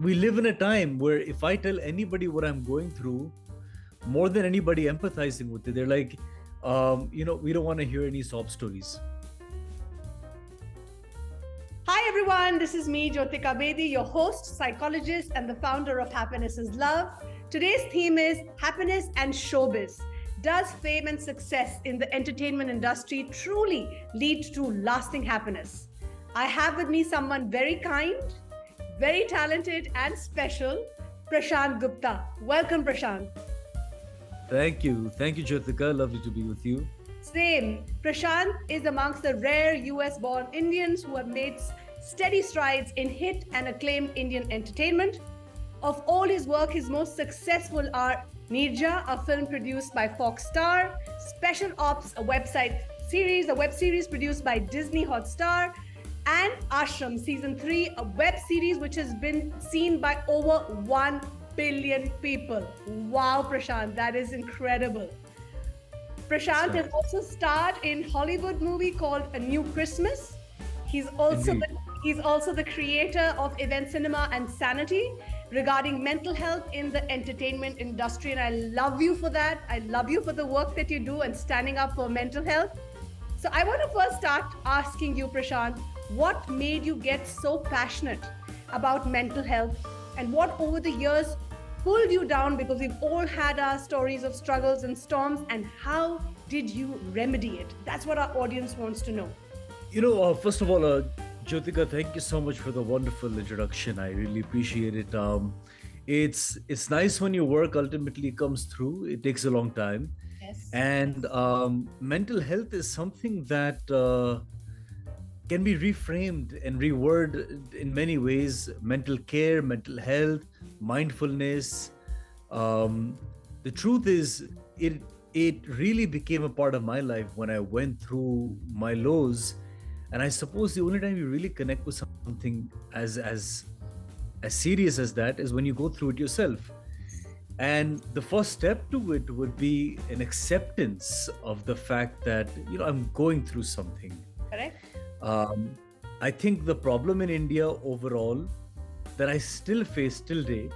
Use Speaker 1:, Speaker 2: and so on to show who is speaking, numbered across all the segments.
Speaker 1: we live in a time where if I tell anybody what I'm going through, more than anybody empathizing with it, they're like, we don't want to hear any sob stories.
Speaker 2: Hi everyone, this is me, Jyotika Bedi, your host, psychologist, and the founder of Happiness is Love. Today's theme is happiness and showbiz. Does fame and success in the entertainment industry truly lead to lasting happiness? I have with me someone very kind, very talented, and special, Prashant Gupta. Welcome, Prashant.
Speaker 1: Thank you. Thank you, Jyotika. Lovely to be with you.
Speaker 2: Same. Prashant is amongst the rare US born Indians who have made steady strides in hit and acclaimed Indian entertainment. Of all his work, his most successful are Nirja, a film produced by Fox Star, Special Ops, a web series produced by Disney Hotstar, and Ashram Season 3, a web series which has been seen by over 1 billion people. Wow, Prashant, that is incredible. Prashant has also starred in Hollywood movie called A New Christmas. He's also the creator of Event Cinema and Sanity regarding mental health in the entertainment industry. And I love you for that. I love you for the work that you do and standing up for mental health. So I want to first start asking you, Prashant, what made you get so passionate about mental health and what over the years pulled you down, because we've all had our stories of struggles and storms, and how did you remedy it? That's what our audience wants to know.
Speaker 1: First of all, Jyotika, thank you so much for the wonderful introduction. I really appreciate it. It's nice when your work ultimately comes through. It takes a long time.
Speaker 2: Yes.
Speaker 1: And mental health is something that can be reframed and reworded in many ways. Mental care, mental health, mindfulness. The truth is, it really became a part of my life when I went through my lows. And I suppose the only time you really connect with something as serious as that is when you go through it yourself. And the first step to it would be an acceptance of the fact that, I'm going through something.
Speaker 2: Correct.
Speaker 1: I think the problem in India overall that I still face till date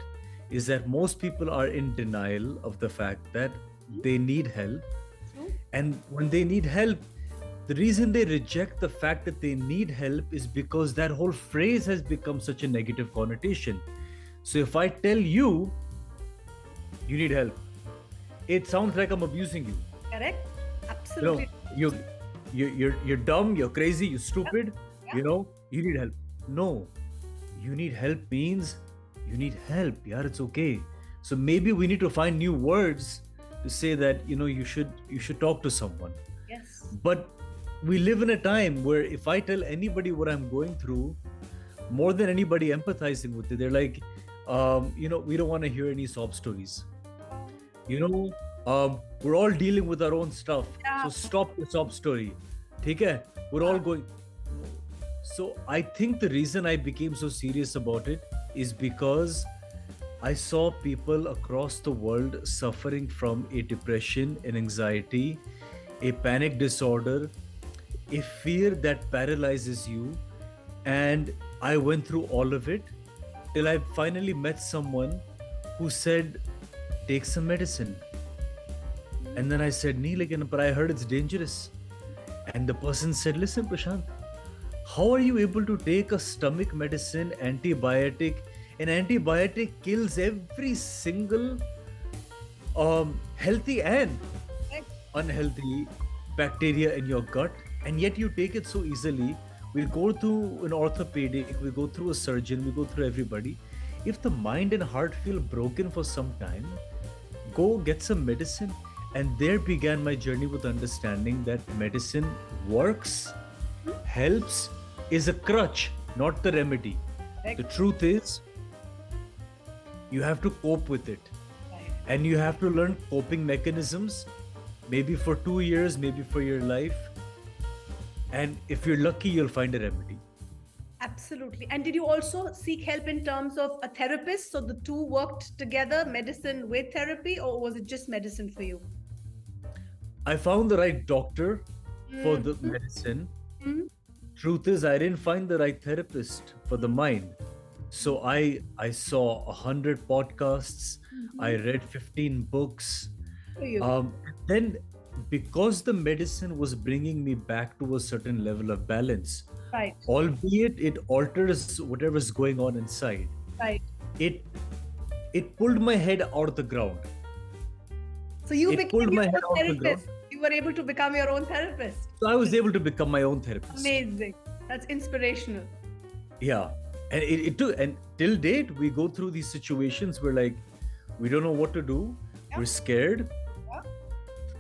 Speaker 1: is that most people are in denial of the fact that they need help. And when they need help, the reason they reject the fact that they need help is because that whole phrase has become such a negative connotation. So if I tell you, you need help, it sounds like I'm abusing you.
Speaker 2: Correct. Absolutely.
Speaker 1: You're dumb, you're crazy, you're stupid, you need help. No, you need help means you need help. Yeah, it's okay. So maybe we need to find new words to say that, you should talk to someone.
Speaker 2: Yes.
Speaker 1: But we live in a time where if I tell anybody what I'm going through, more than anybody empathizing with it, they're like, we don't want to hear any sob stories. We're all dealing with our own stuff.
Speaker 2: Yeah.
Speaker 1: So stop the sob story. Okay? We're all going. So I think the reason I became so serious about it is because I saw people across the world suffering from a depression, an anxiety, a panic disorder, a fear that paralyzes you. And I went through all of it till I finally met someone who said, take some medicine. And then I said, but I heard it's dangerous. And the person said, listen, Prashant, how are you able to take a stomach medicine, antibiotic? An antibiotic kills every single healthy and unhealthy bacteria in your gut, and yet you take it so easily. We'll go through an orthopedic, we'll go through a surgeon, we'll go through everybody. If the mind and heart feel broken for some time, go get some medicine. And there began my journey with understanding that medicine works, helps, is a crutch, not the remedy. The truth is, you have to cope with it. And you have to learn coping mechanisms, maybe for 2 years, maybe for your life. And if you're lucky, you'll find a remedy.
Speaker 2: Absolutely. And did you also seek help in terms of a therapist? So the two worked together, medicine with therapy, or was it just medicine for you?
Speaker 1: I found the right doctor for the medicine. Truth is, I didn't find the right therapist for the mind. So I saw 100 podcasts. I
Speaker 2: Mhm.
Speaker 1: read 15 books.
Speaker 2: For you.
Speaker 1: Then, because the medicine was bringing me back to a certain level of balance,
Speaker 2: Right.
Speaker 1: albeit it alters whatever's going on inside,
Speaker 2: Right.
Speaker 1: it it pulled my head out of the ground.
Speaker 2: So you
Speaker 1: It
Speaker 2: became
Speaker 1: pulled my
Speaker 2: your
Speaker 1: head
Speaker 2: own
Speaker 1: out of the ground.
Speaker 2: therapist. You were able to become your own therapist.
Speaker 1: So I was able to become my own therapist.
Speaker 2: Amazing. That's inspirational.
Speaker 1: Yeah. And it took, and till date, we go through these situations where, like, we don't know what to do.
Speaker 2: Yeah.
Speaker 1: We're scared.
Speaker 2: Yeah.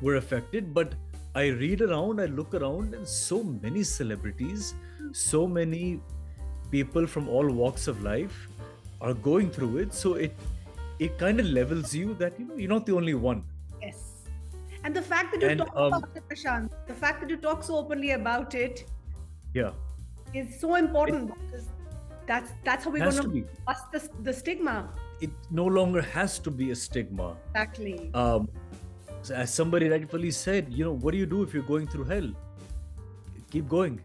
Speaker 1: We're affected. But I read around, I look around, and so many celebrities, so many people from all walks of life are going through it. So it kind of levels you that, you're not the only one.
Speaker 2: Yes. And the fact that you
Speaker 1: And
Speaker 2: talk about it, Prashant, the fact that you talk so openly about it
Speaker 1: yeah,
Speaker 2: is so important because that's how we're
Speaker 1: has
Speaker 2: going
Speaker 1: to
Speaker 2: to
Speaker 1: be.
Speaker 2: bust the stigma.
Speaker 1: It no longer has to be a stigma.
Speaker 2: Exactly.
Speaker 1: As somebody rightfully said, what do you do if you're going through hell? Keep going.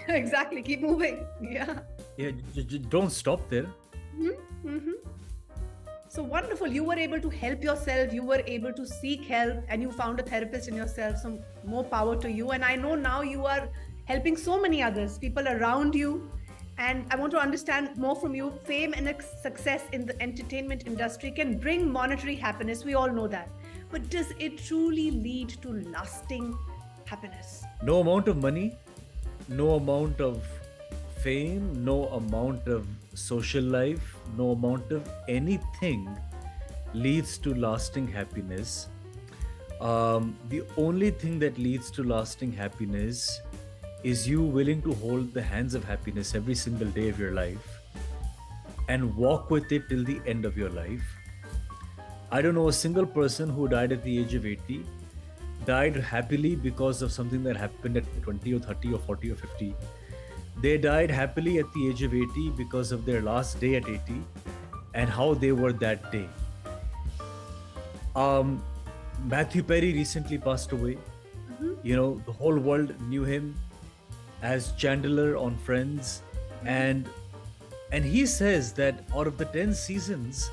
Speaker 2: Exactly. Keep moving. Yeah.
Speaker 1: Yeah, don't stop there.
Speaker 2: Mm-hmm. Mm-hmm. So wonderful. You were able to help yourself. You were able to seek help and you found a therapist in yourself. So more power to you. And I know now you are helping so many others, people around you. And I want to understand more from you. Fame and success in the entertainment industry can bring monetary happiness. We all know that. But does it truly lead to lasting happiness?
Speaker 1: No amount of money, no amount of fame, no amount of social life, no amount of anything leads to lasting happiness. The only thing that leads to lasting happiness is you willing to hold the hands of happiness every single day of your life and walk with it till the end of your life. I don't know a single person who died at the age of 80 died happily because of something that happened at 20 or 30 or 40 or 50. They died happily at the age of 80 because of their last day at 80 and how they were that day. Matthew Perry recently passed away. The whole world knew him as Chandler on Friends, and he says that out of the 10 seasons,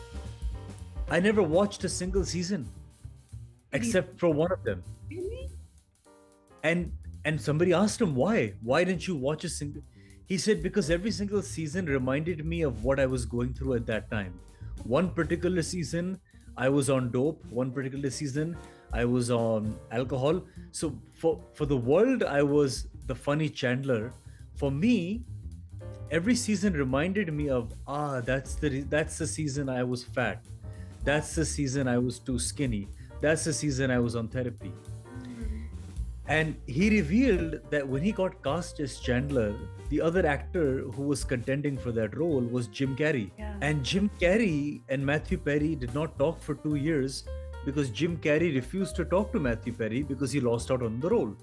Speaker 1: I never watched a single season except for one of them.
Speaker 2: Really?
Speaker 1: And somebody asked him why didn't you watch a single. He said, because every single season reminded me of what I was going through at that time. One particular season I was on dope, one particular season I was on alcohol. So for the world I was the funny Chandler. For me, every season reminded me of that's the season I was fat, that's the season I was too skinny, that's the season I was on therapy. And he revealed that when he got cast as Chandler, the other actor who was contending for that role was Jim Carrey.
Speaker 2: Yeah.
Speaker 1: And Jim Carrey and Matthew Perry did not talk for 2 years because Jim Carrey refused to talk to Matthew Perry because he lost out on the role.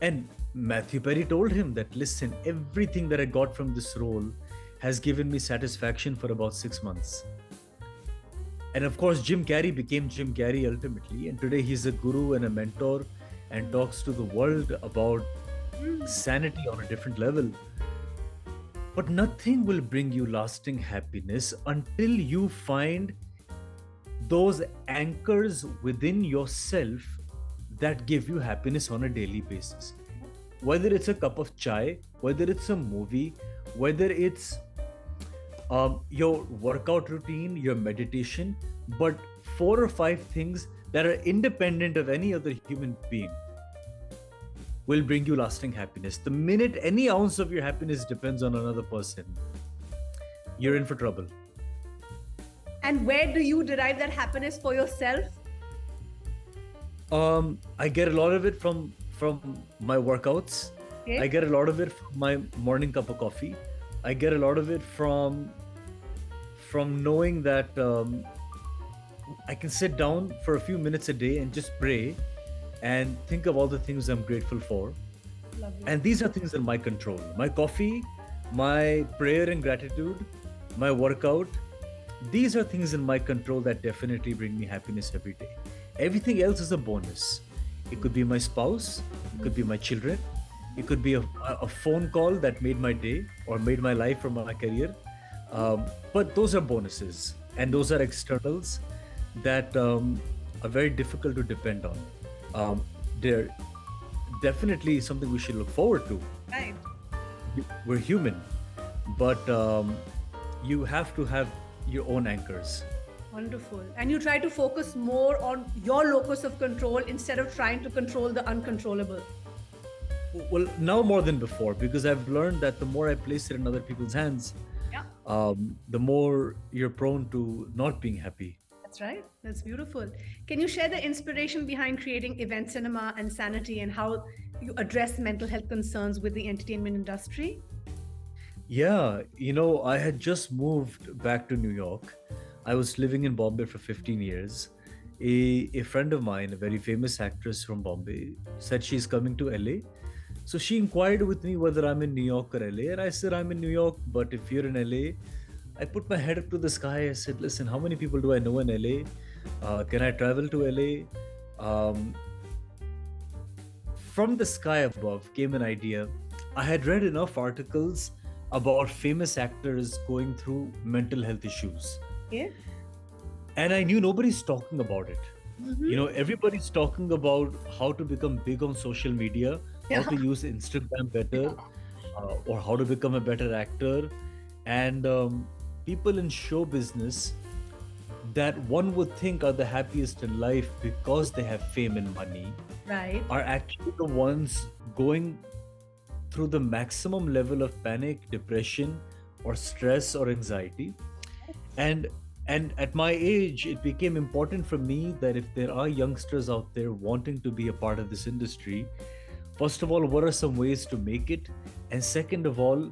Speaker 1: And Matthew Perry told him that, listen, everything that I got from this role has given me satisfaction for about 6 months. And of course, Jim Carrey became Jim Carrey ultimately. And today he's a guru and a mentor and talks to the world about sanity on a different level. But nothing will bring you lasting happiness until you find those anchors within yourself that give you happiness on a daily basis. Whether it's a cup of chai, whether it's a movie, whether it's your workout routine, your meditation, but 4 or 5 things that are independent of any other human being will bring you lasting happiness. The minute any ounce of your happiness depends on another person, you're in for trouble.
Speaker 2: And where do you derive that happiness for yourself?
Speaker 1: I get a lot of it from my workouts.
Speaker 2: Okay.
Speaker 1: I get a lot of it from my morning cup of coffee. I get a lot of it from knowing that I can sit down for a few minutes a day and just pray and think of all the things I'm grateful for.
Speaker 2: Lovely.
Speaker 1: And these are things in my control. My coffee, my prayer and gratitude, my workout, these are things in my control that definitely bring me happiness every day. Everything else is a bonus. It could be my spouse, it could be my children, it could be a phone call that made my day or made my life or my career. But those are bonuses, and those are externals that are very difficult to depend on. They're definitely something we should look forward to.
Speaker 2: Right.
Speaker 1: We're human, but you have to have your own anchors.
Speaker 2: Wonderful. And you try to focus more on your locus of control instead of trying to control the uncontrollable.
Speaker 1: Well, now more than before, because I've learned that the more I place it in other people's hands,
Speaker 2: Yeah.
Speaker 1: the more you're prone to not being happy.
Speaker 2: That's right. That's beautiful. Can you share the inspiration behind creating Event Cinema and Sanity and how you address mental health concerns with the entertainment industry?
Speaker 1: Yeah, I had just moved back to New York. I was living in Bombay for 15 years. A friend of mine, a very famous actress from Bombay, said she's coming to LA. So she inquired with me whether I'm in New York or LA. And I said, I'm in New York, but if you're in LA, I put my head up to the sky. I said, listen, how many people do I know in LA? Can I travel to LA? From the sky above came an idea. I had read enough articles about famous actors going through mental health issues.
Speaker 2: Yeah.
Speaker 1: And I knew nobody's talking about it.
Speaker 2: Mm-hmm.
Speaker 1: Everybody's talking about how to become big on social media, how
Speaker 2: Yeah.
Speaker 1: to use Instagram better, or how to become a better actor. And people in show business that one would think are the happiest in life because they have fame and money
Speaker 2: Right.
Speaker 1: are actually the ones going through the maximum level of panic, depression, or stress or anxiety. And and at my age, it became important for me that if there are youngsters out there wanting to be a part of this industry, first of all, what are some ways to make it? And second of all,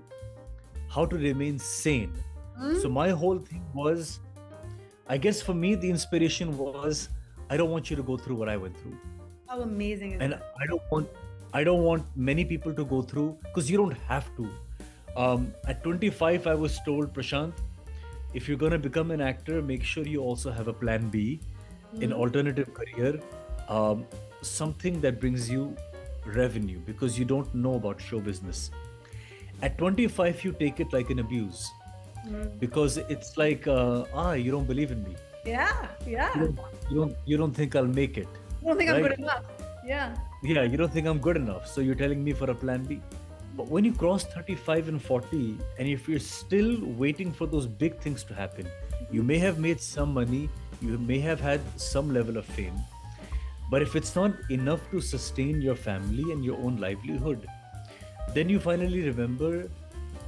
Speaker 1: how to remain sane.
Speaker 2: Mm.
Speaker 1: So my whole thing was, I guess for me, the inspiration was, I don't want you to go through what I went through.
Speaker 2: How amazing is
Speaker 1: And
Speaker 2: that?
Speaker 1: I don't want many people to go through, because you don't have to. At 25, I was told, Prashant, if you're going to become an actor, make sure you also have a plan B, an alternative career, um, something that brings you revenue, because you don't know about show business. At 25, you take it like an abuse, because it's like, you don't believe in me.
Speaker 2: Yeah. Yeah.
Speaker 1: You don't think I'll make it,
Speaker 2: I don't think I'm
Speaker 1: right?
Speaker 2: good enough. Yeah.
Speaker 1: Yeah, you don't think I'm good enough, so you're telling me for a plan B. But when you cross 35 and 40, and if you're still waiting for those big things to happen, you may have made some money, you may have had some level of fame, but if it's not enough to sustain your family and your own livelihood, then you finally remember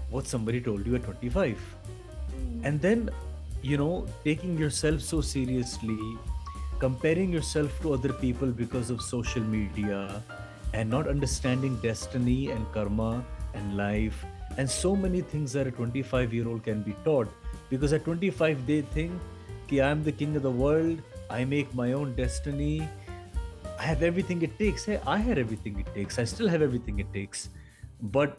Speaker 1: what somebody told you at 25. And then, taking yourself so seriously, comparing yourself to other people because of social media, and not understanding destiny and karma and life, and so many things that a 25-year-old can be taught. Because at 25, they think, I am the king of the world, I make my own destiny, I have everything it takes. Hey, I had everything it takes, I still have everything it takes. But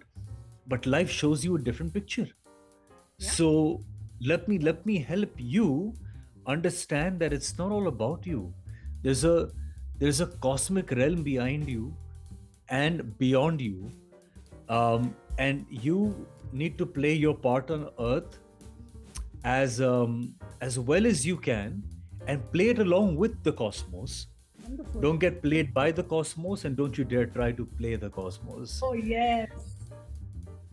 Speaker 1: life shows you a different picture.
Speaker 2: Yeah.
Speaker 1: So let me help you understand that it's not all about you. There's a cosmic realm behind you and beyond you, and you need to play your part on earth as well as you can, and play it along with the cosmos.
Speaker 2: Wonderful.
Speaker 1: Don't get played by the cosmos, and don't you dare try to play the cosmos.
Speaker 2: Oh, yes.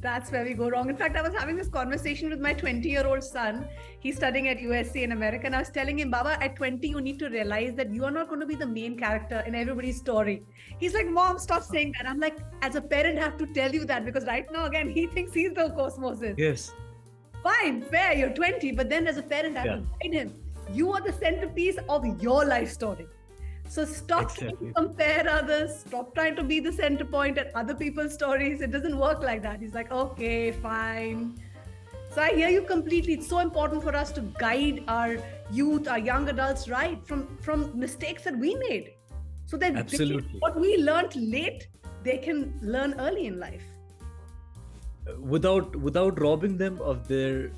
Speaker 2: That's where we go wrong. In fact, I was having this conversation with my 20-year-old son. He's studying at USC in America. And I was telling him, Baba, at 20, you need to realize that you are not going to be the main character in everybody's story. He's like, Mom, stop saying that. I'm like, as a parent, I have to tell you that, because right now, again, he thinks he's the cosmosis.
Speaker 1: Yes.
Speaker 2: Fine, fair, you're 20. But then as a parent, I have to guide him. You are the centerpiece of your life story. So stop trying to compare others. Stop trying to be the center point at other people's stories. It doesn't work like that. He's like, okay, fine. So I hear you completely. It's so important for us to guide our youth, our young adults, right, from mistakes that we made, so that
Speaker 1: Absolutely.
Speaker 2: what we learned late, they can learn early in life.
Speaker 1: Without robbing them of their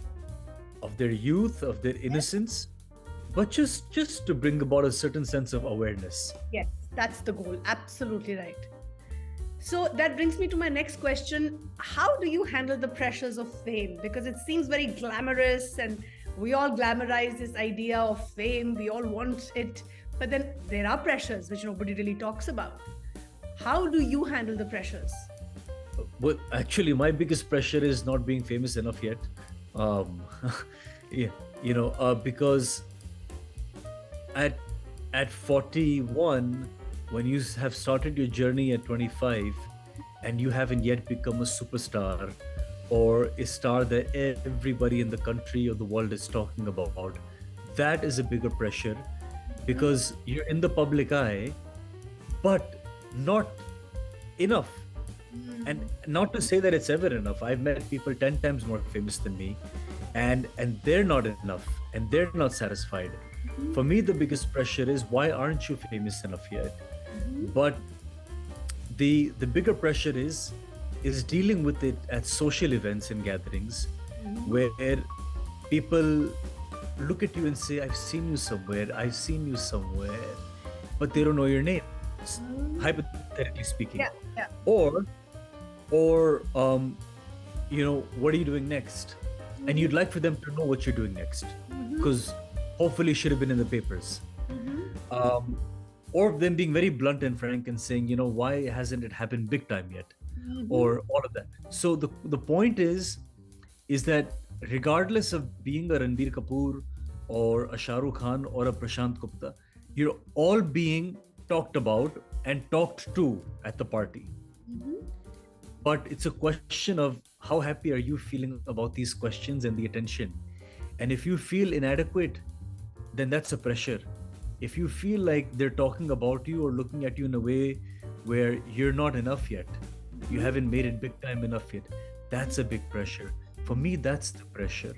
Speaker 1: youth, of their innocence, but just to bring about a certain sense of awareness.
Speaker 2: Yes, that's the goal. Absolutely right. So that brings me to my next question. How do you handle the pressures of fame? Because it seems very glamorous and we all glamorize this idea of fame. We all want it. But then there are pressures which nobody really talks about. How do you handle the pressures?
Speaker 1: Well, actually, my biggest pressure is not being famous enough yet. Um, yeah, because at 41, when you have started your journey at 25, and you haven't yet become a superstar or a star that everybody in the country or the world is talking about, that is a bigger pressure because you're in the public eye, but not enough. And not to say that it's ever enough. I've met people 10 times more famous than me, and they're not enough, and they're not satisfied. For me, the biggest pressure is, why aren't you famous enough yet? But the bigger pressure is dealing with it at social events and gatherings, where people look at you and say, I've seen you somewhere, but they don't know your name, hypothetically speaking.
Speaker 2: Yeah, yeah.
Speaker 1: Or what are you doing next? And you'd like for them to know what you're doing next, because hopefully it should have been in the papers. Or them being very blunt and frank and saying, why hasn't it happened big time yet? Or all of that. So the point is that regardless of being a Ranbir Kapoor or a Shah Rukh Khan or a Prashant Gupta, you're all being talked about and talked to at the party. But it's a question of how happy are you feeling about these questions and the attention. And if you feel inadequate, then that's a pressure. If you feel like they're talking about you or looking at you in a way where you're not enough yet, you haven't made it big time enough yet, that's a big pressure. For me, that's the pressure.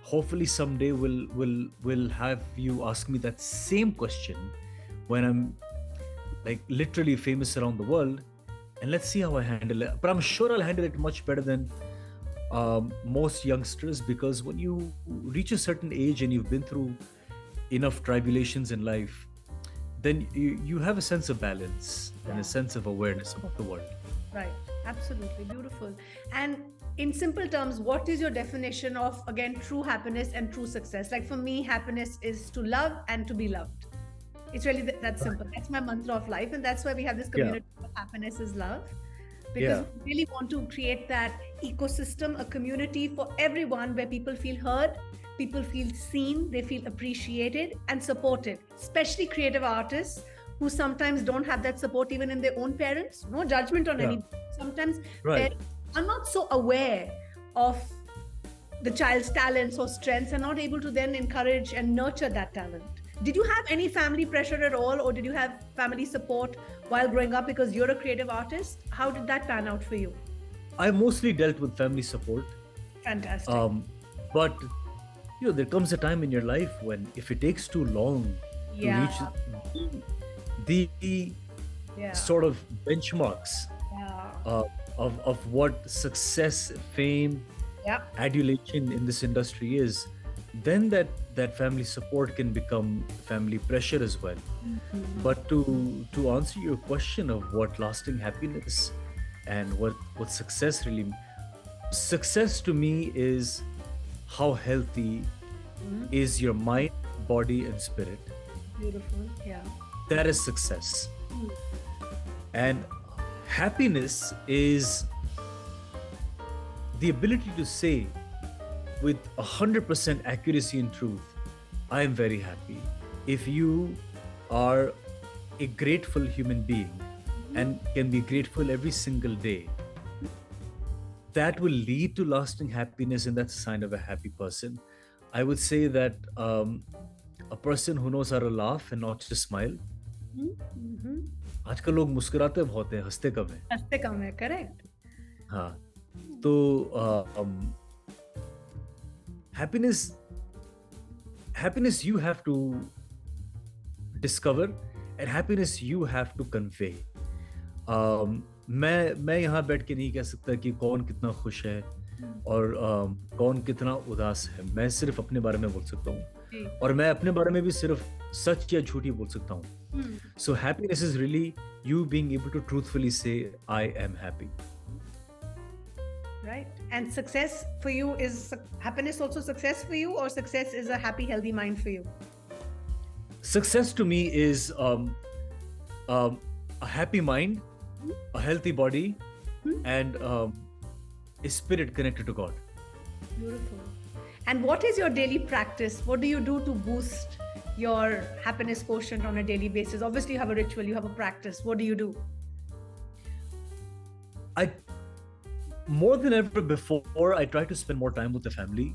Speaker 1: Hopefully someday we'll have you ask me that same question when I'm like literally famous around the world, and let's see how I handle it. But I'm sure I'll handle it much better than most youngsters, because when you reach a certain age and you've been through enough tribulations in life, then you have a sense of balance and a sense of awareness about the world.
Speaker 2: Right. Absolutely. Beautiful. And in simple terms, what is your definition of, again, true happiness and true success? Like for me, happiness is to love and to be loved. It's really that simple. That's my mantra of life. And that's why we have this community of happiness is love. Because we really want to create that ecosystem, a community for everyone where people feel heard, people feel seen, they feel appreciated and supported, especially creative artists who sometimes don't have that support even in their own parents. No judgment on any. Sometimes parents are not so aware of the child's talents or strengths and not able to then encourage and nurture that talent. Did you have any family pressure at all, or did you have family support while growing up because you're a creative artist? How did that pan out for you?
Speaker 1: I mostly dealt with family support.
Speaker 2: Fantastic.
Speaker 1: But there comes a time in your life when, if it takes too long to reach the sort of benchmarks of what success, fame, adulation in this industry is, then that family support can become family pressure as well. But to answer your question of what lasting happiness and what success really, success to me is how healthy is your mind, body, and spirit.
Speaker 2: Beautiful. Yeah.
Speaker 1: That is success. And happiness is the ability to say with 100% accuracy and truth, I am very happy. If you are a grateful human being and can be grateful every single day, that will lead to lasting happiness, and that's a sign of a happy person. I would say that a person who knows how to laugh and not just smile. आजकल लोग मुस्कुराते बहुत हैं, हंसते कम हैं.
Speaker 2: हंसते कम है, correct.
Speaker 1: हाँ, तो happiness you have to discover, and happiness you have to convey. मैं यहाँ बैठ के नहीं कह सकता कि कौन कितना खुश है, और कौन कितना उदास है, मैं सिर्फ अपने बारे में बोल सकता हूँ,
Speaker 2: जी।
Speaker 1: और मैं अपने बारे में भी सिर्फ सच या झूठी बोल सकता हूँ.
Speaker 2: Hmm.
Speaker 1: So happiness is really you being able to truthfully say I am happy.
Speaker 2: Right. And success for you is happiness also success for you, or success is a happy, healthy mind for you?
Speaker 1: Success to me is a happy mind, a healthy body, and a spirit connected to God.
Speaker 2: Beautiful. And what is your daily practice? What do you do to boost your happiness quotient on a daily basis? Obviously, you have a ritual, you have a practice. What do you do?
Speaker 1: I more than ever before, I try to spend more time with the family.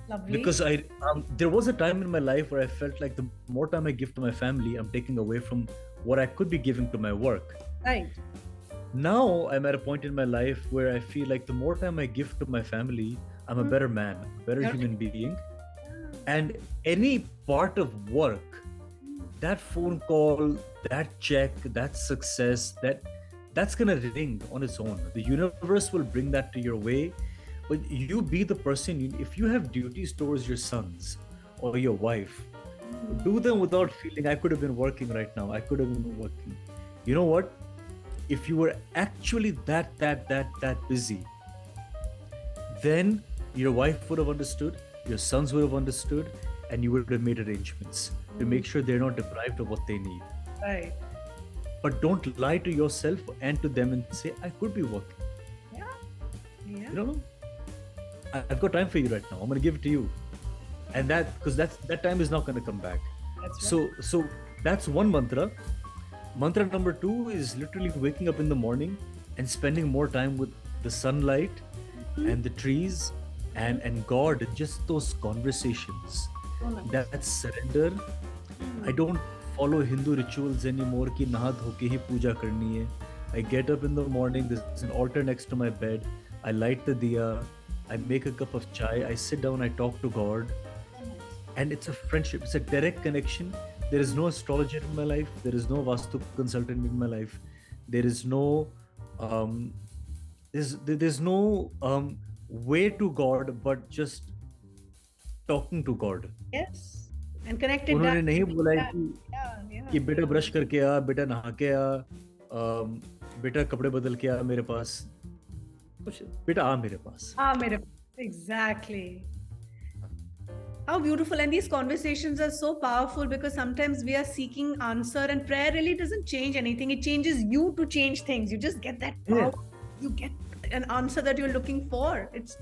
Speaker 2: Lovely.
Speaker 1: Because there was a time in my life where I felt like the more time I give to my family, I'm taking away from what I could be giving to my work.
Speaker 2: Right.
Speaker 1: Now I'm at a point in my life where I feel like the more time I give to my family, I'm a better man, a better human being. And any part of work, that phone call, that check, that success, that's gonna ring on its own. The universe will bring that to your way. But you be the person, if you have duties towards your sons or your wife, do them without feeling I could have been working right now. I could have been working. You know what? If you were actually that busy, then your wife would have understood, your sons would have understood, and you would have made arrangements to make sure they're not deprived of what they need.
Speaker 2: Right.
Speaker 1: But don't lie to yourself and to them and say, I could be working.
Speaker 2: Yeah. Yeah.
Speaker 1: You know, I've got time for you right now. I'm going to give it to you. And that time is not going to come back.
Speaker 2: That's right.
Speaker 1: So that's one mantra. Mantra number 2 is literally waking up in the morning and spending more time with the sunlight and the trees and God, just those conversations.
Speaker 2: So nice.
Speaker 1: That's surrender. I don't follow Hindu rituals anymore कि नहा धो के ही पूजा करनी है. I get up in the morning, there's an altar next to my bed, I light the diya, I make a cup of chai, I sit down, I talk to God, and it's a friendship, it's a direct connection. There is no astrologer in my life, there is no Vastu consultant in my life, there is no there's no way to God but just talking to God.
Speaker 2: Yes. And connected.
Speaker 1: उन्होंने नहीं बोला है
Speaker 2: Yeah.
Speaker 1: कि बेटा brush करके आ, बेटा नहा के आ, बेटा कपड़े बदल के आ मेरे पास, कुछ बेटा आ मेरे पास.
Speaker 2: Exactly. How beautiful. And these conversations are so powerful because sometimes we are seeking answer and prayer really doesn't change anything. It changes you to change things. You just get that power. You get an answer that you're looking for. It's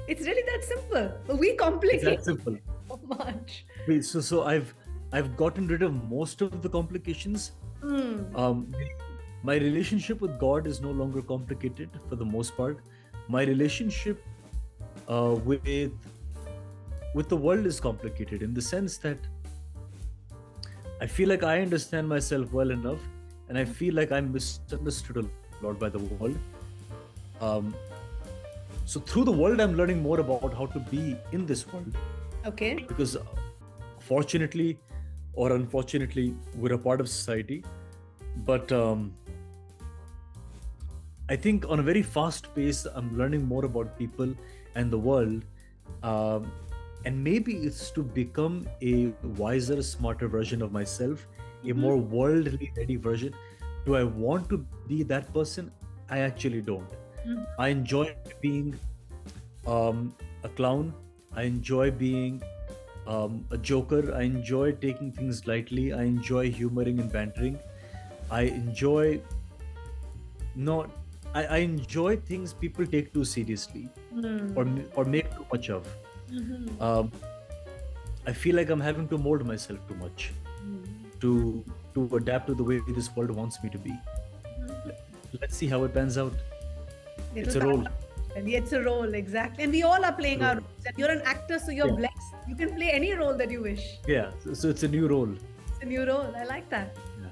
Speaker 2: really that simple. But we complicate
Speaker 1: It's that simple.
Speaker 2: so much.
Speaker 1: So I've gotten rid of most of the complications. My relationship with God is no longer complicated for the most part. My relationship with the world is complicated in the sense that I feel like I understand myself well enough, and I feel like I'm misunderstood a lot by the world. So through the world, I'm learning more about how to be in this world.
Speaker 2: Okay.
Speaker 1: Because fortunately or unfortunately, we're a part of society. But I think on a very fast pace, I'm learning more about people and the world. And maybe it's to become a wiser, smarter version of myself, a more worldly ready version. Do I want to be that person? I actually don't. I enjoy being a clown. I enjoy being a joker. I enjoy taking things lightly. I enjoy humoring and bantering. I enjoy I enjoy things people take too seriously or make too much of. I feel like I'm having to mold myself too much to adapt to the way this world wants me to be. Let's see how it pans out. It's a role.
Speaker 2: It's a role, exactly. And we all are playing our roles. And you're an actor, so you're blessed. You can play any role that you wish.
Speaker 1: Yeah, so it's a new role.
Speaker 2: It's a new role. I like that.
Speaker 1: Yeah.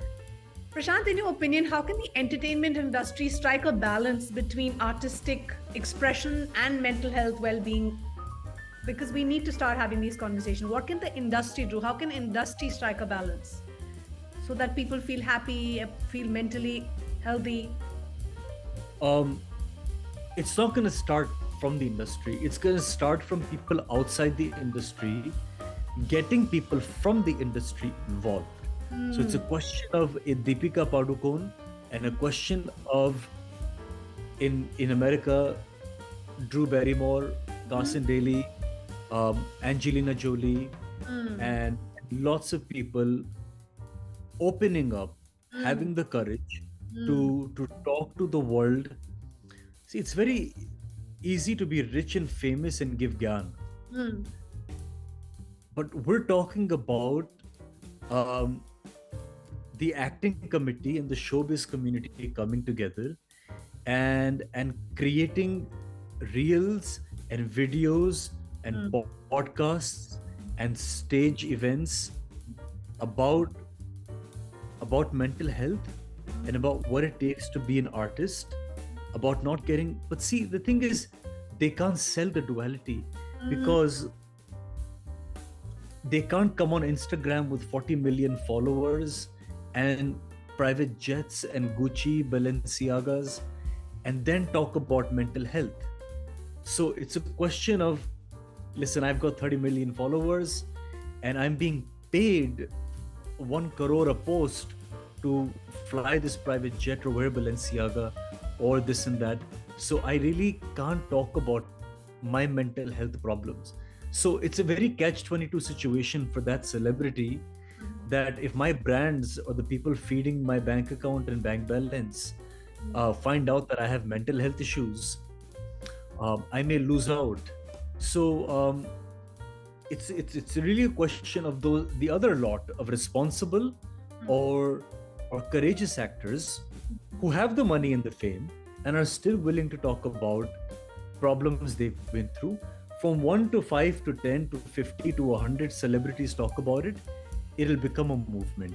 Speaker 2: Prashant, in your opinion, how can the entertainment industry strike a balance between artistic expression and mental health well-being? Because we need to start having these conversations. What can the industry do? How can industry strike a balance so that people feel happy, feel mentally healthy?
Speaker 1: It's not going to start from the industry. It's going to start from people outside the industry, getting people from the industry involved. So it's a question of a Deepika Padukone and a question of in America, Drew Barrymore, Carson Daly, Angelina Jolie, and lots of people opening up, having the courage to talk to the world. See, it's very easy to be rich and famous and give gyan, but we're talking about um, the acting committee and the showbiz community coming together and creating reels and videos and podcasts and stage events about mental health and about what it takes to be an artist, about not getting. But see, the thing is, they can't sell the duality because they can't come on Instagram with 40 million followers and private jets and Gucci, Balenciagas, and then talk about mental health. So it's a question of, listen, I've got 30 million followers and I'm being paid 1 crore a post to fly this private jet or wear Balenciaga or this and that. So I really can't talk about my mental health problems. So it's a very catch-22 situation for that celebrity, that if my brands or the people feeding my bank account and bank balance find out that I have mental health issues, I may lose out. So it's really a question of the other lot of responsible or courageous actors who have the money and the fame and are still willing to talk about problems they've been through. From 1 to 5 to 10 to 50 to 100 celebrities talk about it, it'll become a movement.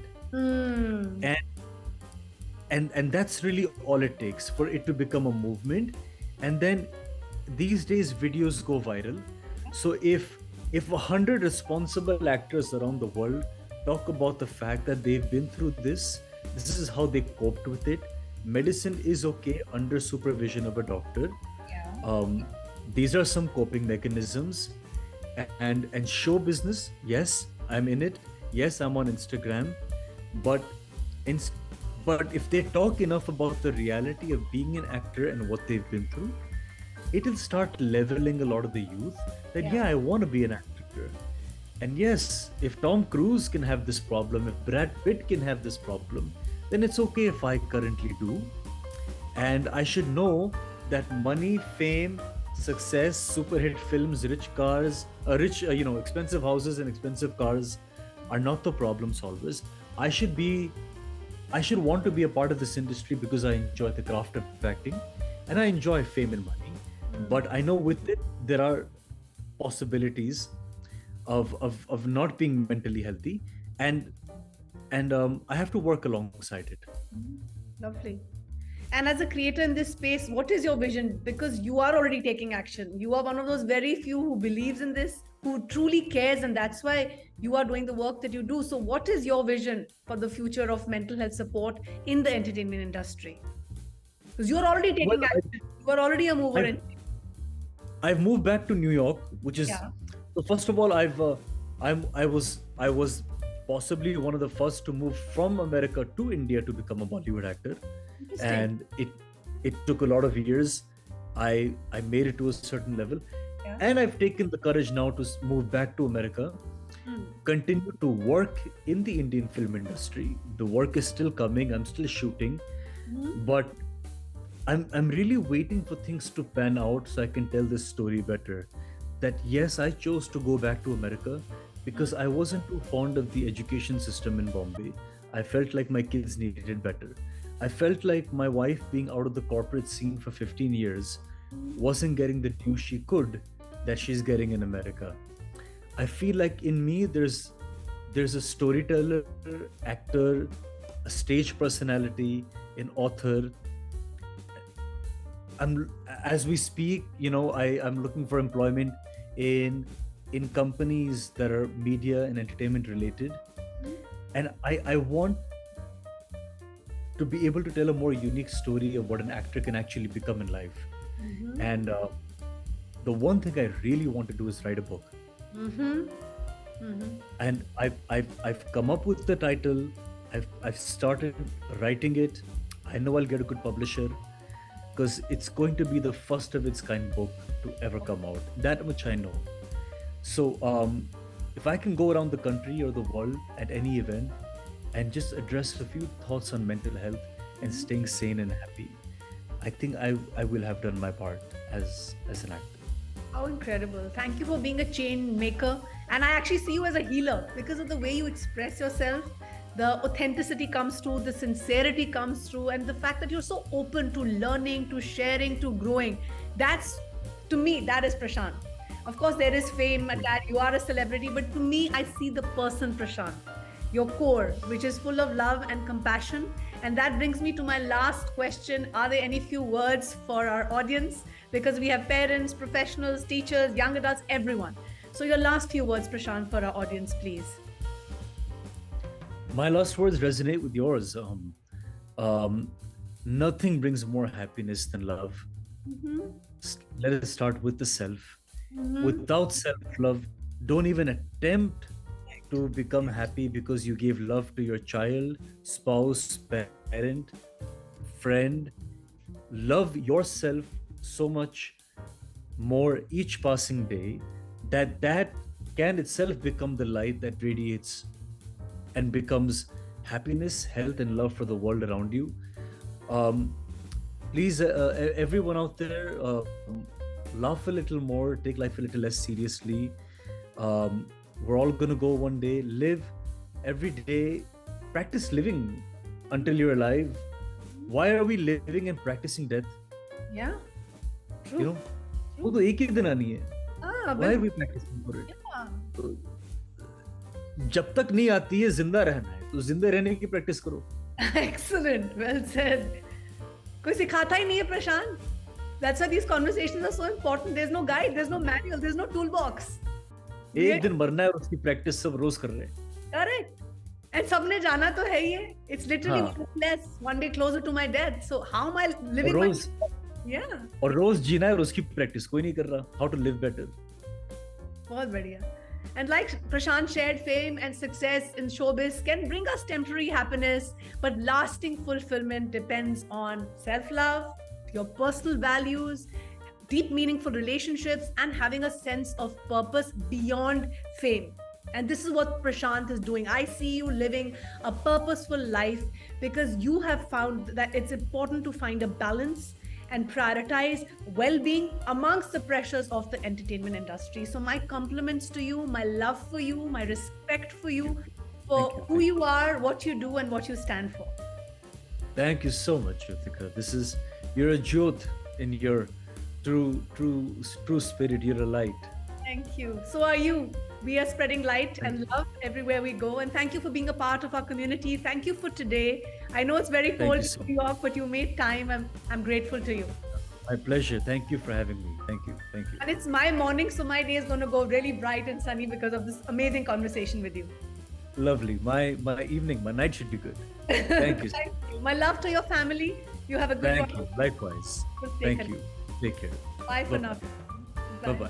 Speaker 1: And that's really all it takes for it to become a movement. And then these days videos go viral. So if 100 responsible actors around the world talk about the fact that they've been through this is how they coped with it. Medicine is okay under supervision of a doctor. These are some coping mechanisms. And show business, yes, I'm in it. Yes, I'm on Instagram. But if they talk enough about the reality of being an actor and what they've been through, it'll start leveling a lot of the youth that, yeah, I want to be an actor. And yes, if Tom Cruise can have this problem, if Brad Pitt can have this problem, then it's okay if I currently do. And I should know that money, fame, success, super hit films, rich cars, expensive houses and expensive cars are not the problem solvers. I should want to be a part of this industry because I enjoy the craft of acting and I enjoy fame and money. But I know with it there are possibilities of not being mentally healthy, and I have to work alongside it.
Speaker 2: Lovely. And as a creator in this space, what is your vision? Because you are already taking action. You are one of those very few who believes in this, who truly cares, and that's why you are doing the work that you do. So what is your vision for the future of mental health support in the entertainment industry? Because you're already taking action. You are already a mover.
Speaker 1: I've moved back to New York, which is so. First of all, I was possibly one of the first to move from America to India to become a Bollywood actor, and it took a lot of years. I made it to a certain level, and I've taken the courage now to move back to America, continue to work in the Indian film industry. The work is still coming. I'm still shooting, but I'm really waiting for things to pan out so I can tell this story better. That yes, I chose to go back to America because I wasn't too fond of the education system in Bombay. I felt like my kids needed it better. I felt like my wife, being out of the corporate scene for 15 years, wasn't getting the due she could that she's getting in America. I feel like in me there's a storyteller, actor, a stage personality, an author. As we speak, I'm looking for employment in companies that are media and entertainment related, and I want to be able to tell a more unique story of what an actor can actually become in life. And the one thing I really want to do is write a book.
Speaker 2: Mm-hmm. Mm-hmm.
Speaker 1: And I've come up with the title. I've started writing it. I know I'll get a good publisher because it's going to be the first of its kind book to ever come out. That much I know. So if I can go around the country or the world at any event and just address a few thoughts on mental health and staying sane and happy, I think I will have done my part as an actor.
Speaker 2: How incredible. Thank you for being a change maker. And I actually see you as a healer because of the way you express yourself. The authenticity comes through, the sincerity comes through, and the fact that you're so open to learning, to sharing, to growing. That's, to me, that is Prashant. Of course, there is fame attached. You are a celebrity, but to me, I see the person Prashant, your core, which is full of love and compassion. And that brings me to my last question. Are there any few words for our audience? Because we have parents, professionals, teachers, young adults, everyone. So your last few words, Prashant, for our audience, please.
Speaker 1: My last words resonate with yours. Nothing brings more happiness than love.
Speaker 2: Mm-hmm.
Speaker 1: Let us start with the self.
Speaker 2: Mm-hmm.
Speaker 1: Without self-love, don't even attempt to become happy because you gave love to your child, spouse, parent, friend. Love yourself so much more each passing day that can itself become the light that radiates and becomes happiness, health, and love for the world around you. Um, Please, everyone out there, laugh a little more, take life a little less seriously. We're all gonna go one day. Live every day, practice living until you're alive. Why are we living and practicing death?
Speaker 2: Yeah. True.
Speaker 1: You know, वो तो एक ही दिन आनी है.
Speaker 2: Ah,
Speaker 1: Why are we practicing for it?
Speaker 2: yeah.
Speaker 1: तो जब तक नहीं आती है जिंदा रहना है तो जिंदा रहने की प्रैक्टिस करो.
Speaker 2: Excellent. Well said. कोई सिखाता ही नहीं है प्रशांत. That's why these conversations are so important. There's no guide, there's no manual, there's no toolbox.
Speaker 1: एक दिन मरना है और उसकी प्रैक्टिस सब रोज कर रहे हैं.
Speaker 2: Correct. And सबने जाना तो है ही है. It's literally
Speaker 1: हाँ.
Speaker 2: one less, one day closer to my death. So how am I living
Speaker 1: और
Speaker 2: my
Speaker 1: रोज
Speaker 2: Yeah.
Speaker 1: और रोज जीना है और उसकी प्रैक्टिस कोई नहीं कर रहा. How to live better.
Speaker 2: बहुत बढ़िया. And like Prashant shared, fame and success in showbiz can bring us temporary happiness, but lasting fulfillment depends on self-love, your personal values, deep meaningful relationships, and having a sense of purpose beyond fame. And this is what Prashant is doing. I see you living a purposeful life because you have found that it's important to find a balance and prioritize well-being amongst the pressures of the entertainment industry. So my compliments to you, my love for you, my respect for you, for who you are, what you do, and what you stand for.
Speaker 1: Thank you so much, Jyotika. You're a jyot in your true spirit. You're a light.
Speaker 2: Thank you. So are you. We are spreading light and love everywhere we go. And thank you for being a part of our community. Thank you for today. I know it's very cold in New York, but you made time. I'm grateful to you.
Speaker 1: My pleasure. Thank you for having me. Thank you. Thank you.
Speaker 2: And it's my morning, so my day is going to go really bright and sunny because of this amazing conversation with you.
Speaker 1: Lovely. My evening, my night should be good. Thank you.
Speaker 2: Thank you. My love to your family. You have a good
Speaker 1: Thank
Speaker 2: one.
Speaker 1: you. Likewise. Thank you. Take care.
Speaker 2: Bye for now.
Speaker 1: Bye bye.